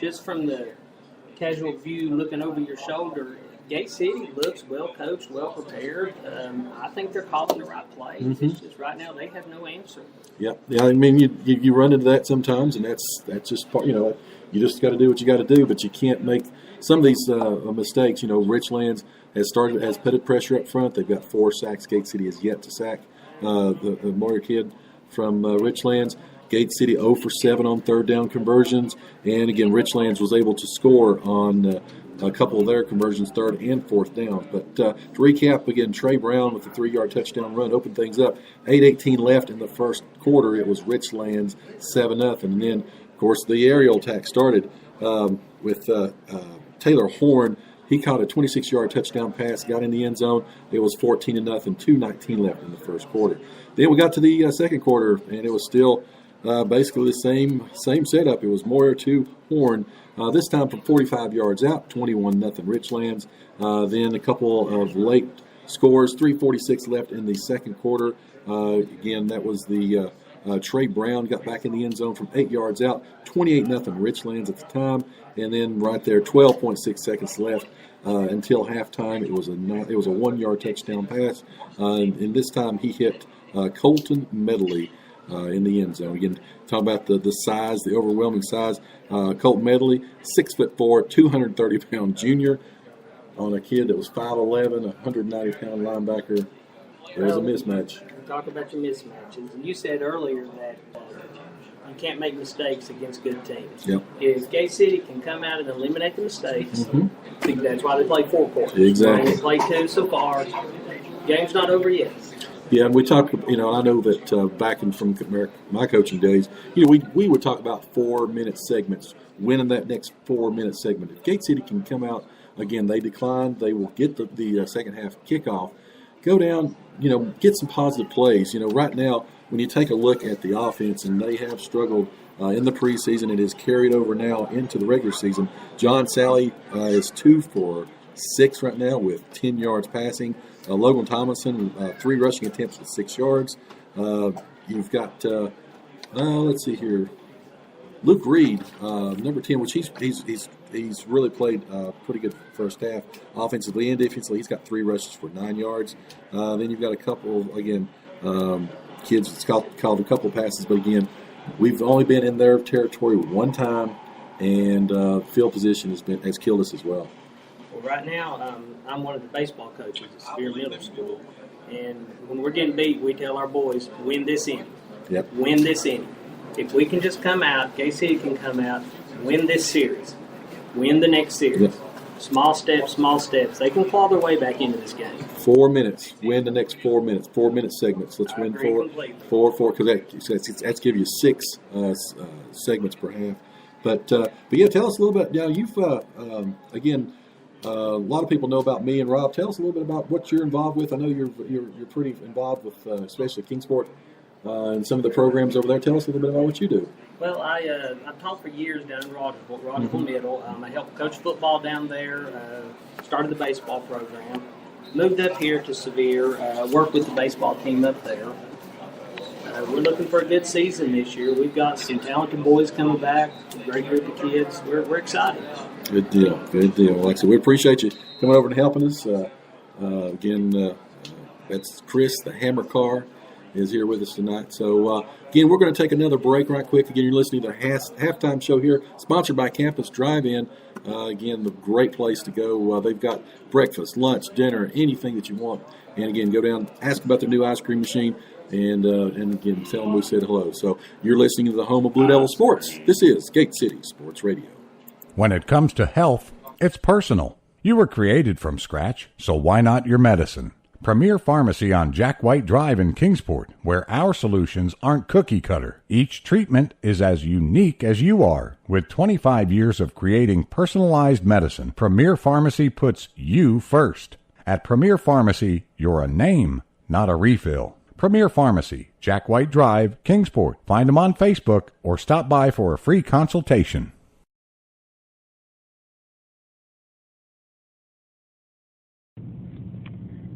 just from the casual view looking over your shoulder, Gate City looks well coached, well prepared. I think they're calling the right plays. Mm-hmm. It's just right now they have no answer. Yeah. I mean, you run into that sometimes, and that's just part. You just got to do what you got to do, but you can't make some of these mistakes. Richlands has put pressure up front. They've got 4 sacks. Gate City has yet to sack the Moyer kid from Richlands. Gate City 0 for 7 on third down conversions, and again, Richlands was able to score on a couple of their conversions, third and fourth down. But to recap, again, Trey Brown with the 3-yard touchdown run opened things up. 8:18 left in the first quarter. It was Richlands 7-0. And then, of course, the aerial attack started with Taylor Horn. He caught a 26-yard touchdown pass, got in the end zone. It was 14-0, 2:19 left in the first quarter. Then we got to the second quarter, and it was still basically the same setup. It was Moyer to Horn. This time from 45 yards out, 21-0 Richlands. Then a couple of late scores, 3:46 left in the second quarter. Again, that was the Trey Brown got back in the end zone from 8 yards out, 28-0 Richlands at the time. And then right there, 12.6 seconds left until halftime. It was a 1-yard touchdown pass, and this time he hit Colton Medley in the end zone. Again, talking about the size, the overwhelming size. Colton Medley, 6'4", 230-pound junior, on a kid that was 5'11", 190-pound linebacker. There's a mismatch. Talk about your mismatches. You said earlier that you can't make mistakes against good teams. Yep. If Gate City can come out and eliminate the mistakes, I think that's why they play 4 quarters. Exactly. They played 2 so far. Game's not over yet. Yeah, and we talk. I know that back from my coaching days, we would talk about 4-minute segments, winning that next 4-minute segment. If Gate City can come out again, they decline. They will get the second half kickoff, go down. Get some positive plays. Right now, when you take a look at the offense, and they have struggled in the preseason, it is carried over now into the regular season. John Sally is 2 for 6 right now with 10 yards passing. Logan Tomlinson, 3 rushing attempts with 6 yards. You've got, let's see here, Luke Reed, number 10, which he's really played pretty good first half offensively and defensively. He's got 3 rushes for 9 yards. Then you've got a couple, again, kids that's called a couple passes, but again, we've only been in their territory one time, and field position has killed us as well. Well, right now, I'm one of the baseball coaches at Sevier Middle School, and when we're getting beat, we tell our boys, win this inning. Yep. Win this inning. If we can just come out, Gate City can come out, win this series, win the next series. Yep. Small steps. They can claw their way back into this game. 4 minutes. Win the next 4 minutes. 4-minute segments. Let's win 4, because that's give you 6 segments per half. But yeah, tell us a little bit. You've again. A lot of people know about me and Rob. Tell us a little bit about what you're involved with. I know you're pretty involved with, especially Kingsport and some of the programs over there. Tell us a little bit about what you do. Well, I taught for years down in Rogersville Middle. I helped coach football down there. Started the baseball program. Moved up here to Sevier. Worked with the baseball team up there. We're looking for a good season this year. We've got some talented boys coming back. A great group of kids. We're excited. Good deal. Like I said, we appreciate you coming over and helping us. Again, that's Chris, the Hammer Car, is here with us tonight. So, again, we're going to take another break right quick. Again, you're listening to the halftime show here, sponsored by Campus Drive-In. Again, the great place to go. They've got breakfast, lunch, dinner, anything that you want. And, again, go down, ask about their new ice cream machine, and again, tell them we said hello. So you're listening to the home of Blue Devil Sports. This is Gate City Sports Radio. When it comes to health, it's personal. You were created from scratch, so why not your medicine? Premier Pharmacy on Jack White Drive in Kingsport, where our solutions aren't cookie cutter. Each treatment is as unique as you are. With 25 years of creating personalized medicine, Premier Pharmacy puts you first. At Premier Pharmacy, you're a name, not a refill. Premier Pharmacy, Jack White Drive, Kingsport. Find them on Facebook or stop by for a free consultation.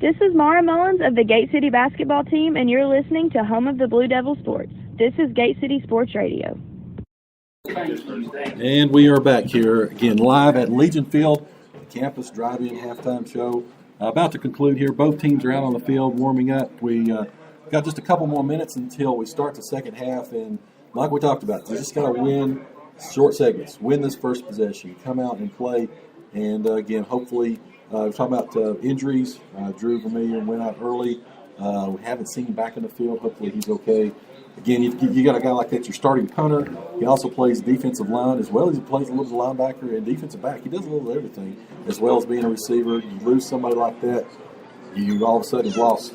This is Mara Mullins of the Gate City basketball team, and you're listening to Home of the Blue Devil Sports. This is Gate City Sports Radio. And we are back here again live at Legion Field, the campus drive-in halftime show. About to conclude here. Both teams are out on the field warming up. We got just a couple more minutes until we start the second half. And like we talked about, you just got to win short segments. Win this first possession. Come out and play. And again, hopefully, we're talking about injuries. Drew Vermillion went out early. We haven't seen him back in the field. Hopefully he's okay. Again, you got a guy like that, your starting punter. He also plays defensive line as well as he plays a little linebacker and defensive back. He does a little of everything as well as being a receiver. You lose somebody like that, you all of a sudden have lost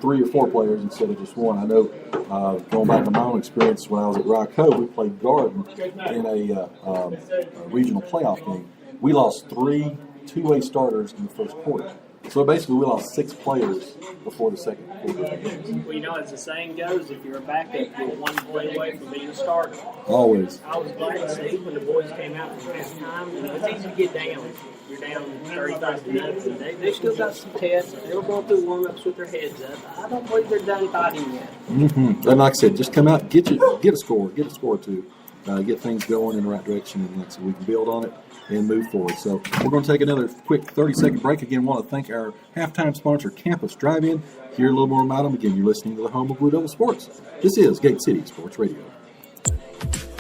3 or 4 players instead of just one. I know going back to my own experience when I was at Ryco, we played guard in a regional playoff game. We lost 3 two-way starters in the first quarter. So basically, we lost 6 players before the second quarter. Well, you know, as the saying goes, if you're a backup, you're one play away from being a starter. Always. I was glad to see when the boys came out for halftime. You know, it's easy to get down. You're down 35 to nothing. They still got some tests. They were going through warm-ups with their heads up. I don't believe they're done fighting yet. Mm-hmm. And like I said, just come out, get a score or two, get things going in the right direction, and so we can build on it and move forward. So we're going to take another quick 30-second break. Again, want to thank our halftime sponsor, Campus Drive-In. Hear a little more about them. Again, you're listening to the home of Blue Devil Sports. This is Gate City Sports Radio.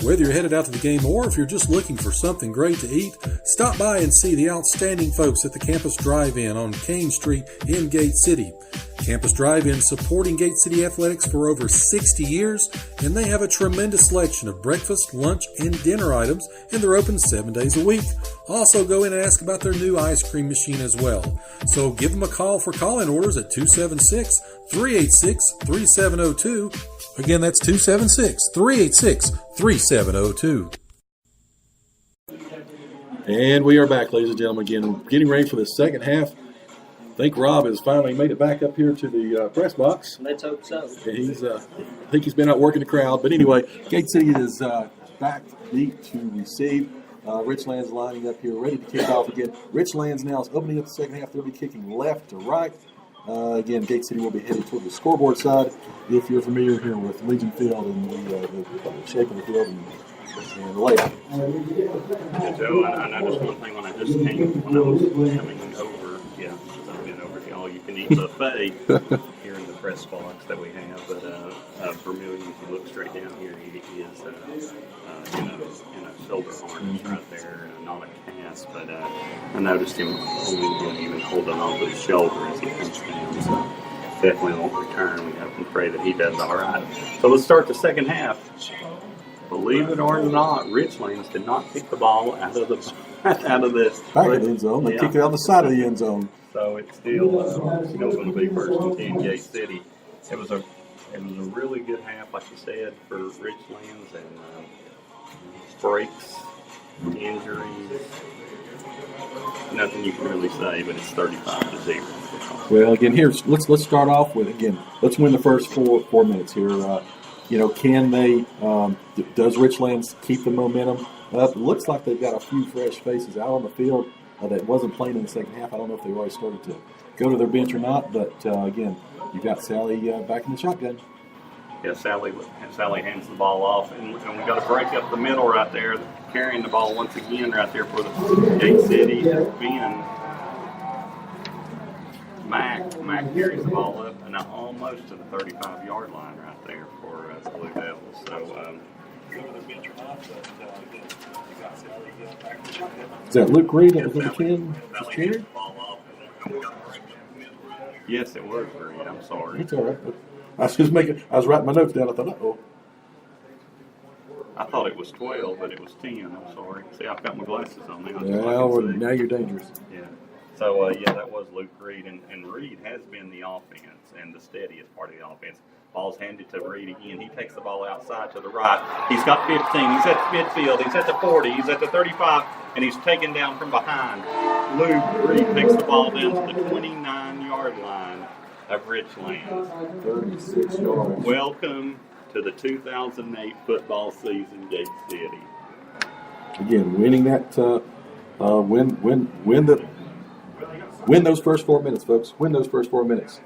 Whether you're headed out to the game or if you're just looking for something great to eat, stop by and see the outstanding folks at the Campus Drive-In on Kane Street in Gate City. Campus Drive-In supporting Gate City Athletics for over 60 years, and they have a tremendous selection of breakfast, lunch, and dinner items, and they're open 7 days a week. Also go in and ask about their new ice cream machine as well. So give them a call for call-in orders at 276-386-3702. Again, that's 276-386-3702. And we are back, ladies and gentlemen, again, getting ready for the second half. I think Rob has finally made it back up here to the press box. Let's hope so. And I think he's been out working the crowd. But anyway, Gate City is back deep to receive. Richlands lining up here, ready to kick off again. Richlands now is opening up the second half. They'll be kicking left to right. Again, Gate City will be headed toward the scoreboard side. If you're familiar here with Legion Field and the shape of the field and the layout. And Joe, I noticed one thing when I was coming over. I've been over here, all you can eat buffet here in the press box that we have. But Vermillion, if you look straight down here, he is in a shoulder harness right there, not a cast. But I noticed him only even holding on to his shoulder as he comes down. So definitely won't return. We hope and pray that he does all right. So let's start the second half. Believe it or not, Richlands did not kick the ball out of the back of the end zone. They kicked it out the side of the end zone. So it's still going to be first and 10 Gate City. It was a really good half, like you said, for Richlands, and breaks, injuries, nothing you can really say, but it's 35-0. Well, again, let's start off with let's win the first four minutes here. Can they? Does Richlands keep the momentum up? It looks like they've got a few fresh faces out on the field that wasn't playing in the second half. I don't know if they've already started to go to their bench or not, but again, you've got Sally back in the shotgun. Yeah, Sally hands the ball off, and we got to break up the middle right there, carrying the ball once again right there for the Gate City has been Mac carries the ball up and almost to the 35-yard line right there for the Blue Devils. So, is that Luke Reed that was number 10? Just cheered? Yes, it was Reed. I'm sorry. It's all right. I was writing my notes down. I thought, uh-oh. I thought it was 12, but it was 10. I'm sorry. See, I've got my glasses on now. Now you're dangerous. Yeah. So, that was Luke Reed. And Reed has been the offense and the steadiest part of the offense. Ball's handed to Reed again. He takes the ball outside to the right. He's got 15. He's at the midfield. He's at the 40. He's at the 35. And he's taken down from behind. Luke Reed takes the ball down to the 29-yard line of Richlands. 36 yards. Welcome to the 2008 football season, Gate City. Again, winning that, win those first 4 minutes, folks. Win those first 4 minutes.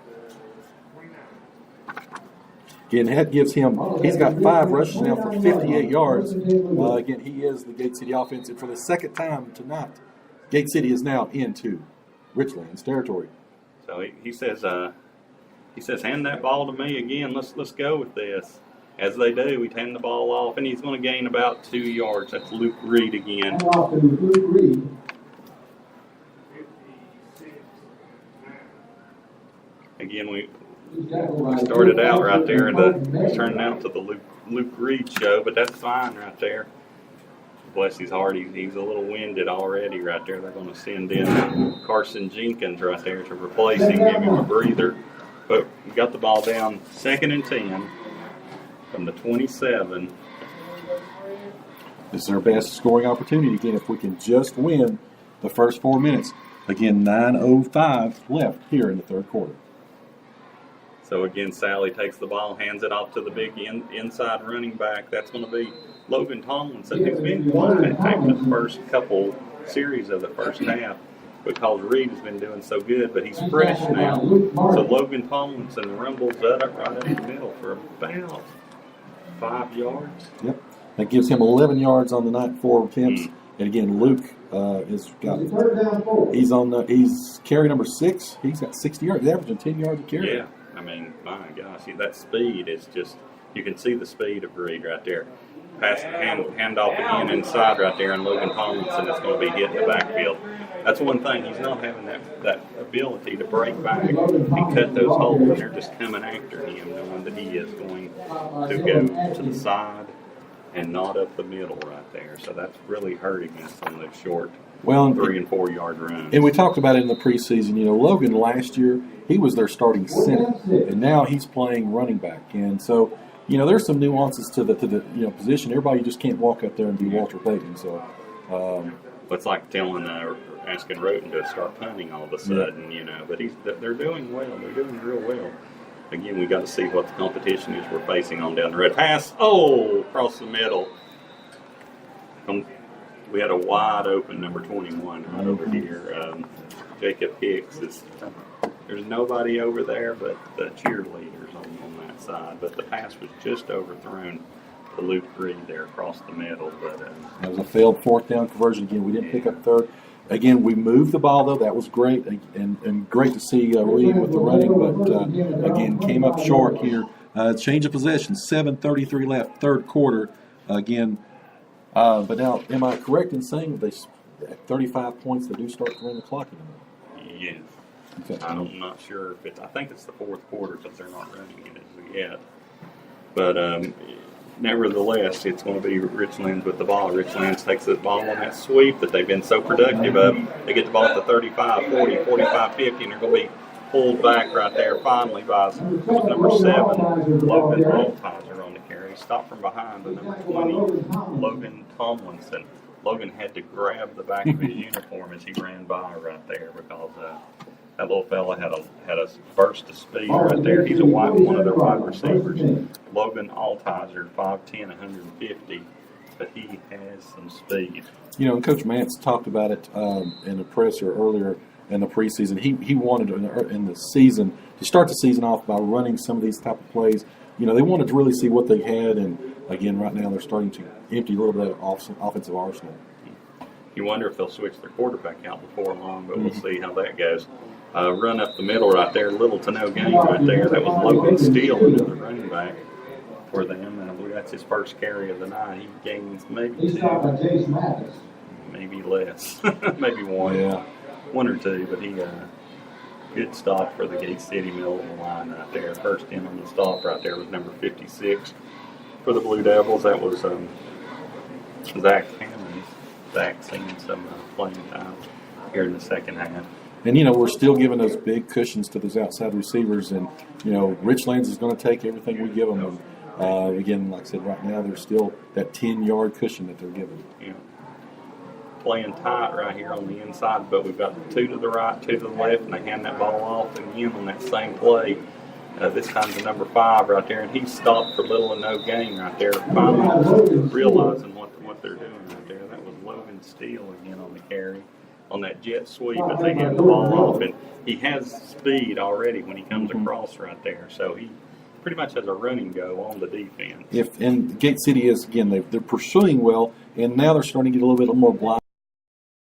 Again, that gives him, he's got 5 rushes now for 58 yards. Again, he is the Gate City offense. And for the second time tonight, Gate City is now into Richlands territory. So he says, hand that ball to me again. Let's go with this. As they do, we hand the ball off, and he's going to gain about 2 yards. That's Luke Reed again. Again, we started out right there, turning out to the Luke Reed show, but that's fine right there. Bless his heart, he's a little winded already right there. They're going to send in Carson Jenkins right there to replace him, give him a breather. But we got the ball down 2nd and 10 from the 27. This is our best scoring opportunity. Again, if we can just win the first 4 minutes. Again, 9:05 left here in the third quarter. So again, Sally takes the ball, hands it off to the big inside running back. That's going to be Logan Tomlinson, who's been quiet taking the first couple series of the first half because Reed has been doing so good, but he's fresh now. So Logan Tomlinson rumbles that up right in the middle for about 5 yards. Yep. That gives him 11 yards on the night 4 attempts. And again, Luke he's carry number 6. He's got 60 yards. He's averaging 10 yards a carry. Yeah. I mean, my gosh, that speed is just, you can see the speed of Reed right there. Hand off again inside right there, and Logan Tomlinson is going to be hitting the backfield. That's one thing. He's not having that ability to break back and cut those holes, and they're just coming after him, knowing that he is going to go to the side and not up the middle right there. So that's really hurting us on those short 3 and 4 yard runs. And we talked about it in the preseason. You know, Logan last year, he was their starting center, and now he's playing running back. And so, you know, there's some nuances to the position. Everybody just can't walk up there and be Walter Payton. So, it's like asking Roten to start punting all of a sudden, you know. But they're doing well. They're doing real well. Again, we got to see what the competition is we're facing on down the road. Pass, across the middle. We had a wide open number 21 right over here. Jacob Hicks there's nobody over there but the cheerleaders on that side. But the pass was just overthrown to Luke Reed there across the middle. But that was a failed 4th down conversion. Again, we didn't pick up 3rd. Again, we moved the ball, though. That was great, and great to see Reed with the running. But, again, came up short here. Change of possession, 7:33 left, third quarter. Again, but now, am I correct in saying that at 35 points they do start to run the clock anymore? Yes. Okay. I'm not sure if it's – I think it's the 4th quarter because they're not running it as of yet. But nevertheless, it's going to be Richlands with the ball. Richlands takes the ball on that sweep that they've been so productive of. They get the ball at the 35, 40, 45, 50, and they're going to be pulled back right there finally by number 7, Logan Altizer on the carry. Stopped from behind the number 20, Logan Tomlinson. Logan had to grab the back of his uniform as he ran by right there because that little fella had a burst of speed right there. He's one of their wide receivers. Logan Altizer, 5'10", 150, but he has some speed. You know, Coach Mance talked about it in the presser earlier in the preseason. He wanted in the season to start the season off by running some of these type of plays. You know, they wanted to really see what they had, and again, right now they're starting to empty a little bit of offensive arsenal. You wonder if they'll switch their quarterback out before long, but we'll see how that goes. Run up the middle right there, little to no gain right there. That was Logan Steele, another running back for them, and I believe that's his first carry of the night. He gains maybe 2, maybe less, maybe 1, 1 or 2, but he good stop for the Gate City middle of the line right there. First in on the stop right there was number 56 for the Blue Devils. That was Zach Hammond. Zach seeing some playing time here in the second half. And, you know, we're still giving those big cushions to those outside receivers. And, you know, Richlands is going to take everything we give them. And, again, like I said, right now there's still that 10-yard cushion that they're giving. Yeah. Playing tight right here on the inside, but we've got 2 to the right, 2 to the left, and they hand that ball off again on that same play. This time to number 5 right there, and he stopped for little or no gain right there, finally realizing what they're doing right there. That was Logan Steele again on the carry. On that jet sweep, but they hand the ball off, and he has speed already when he comes across right there. So he pretty much has a running go on the defense. And Gate City is, again, they're pursuing well, and now they're starting to get a little bit more blind.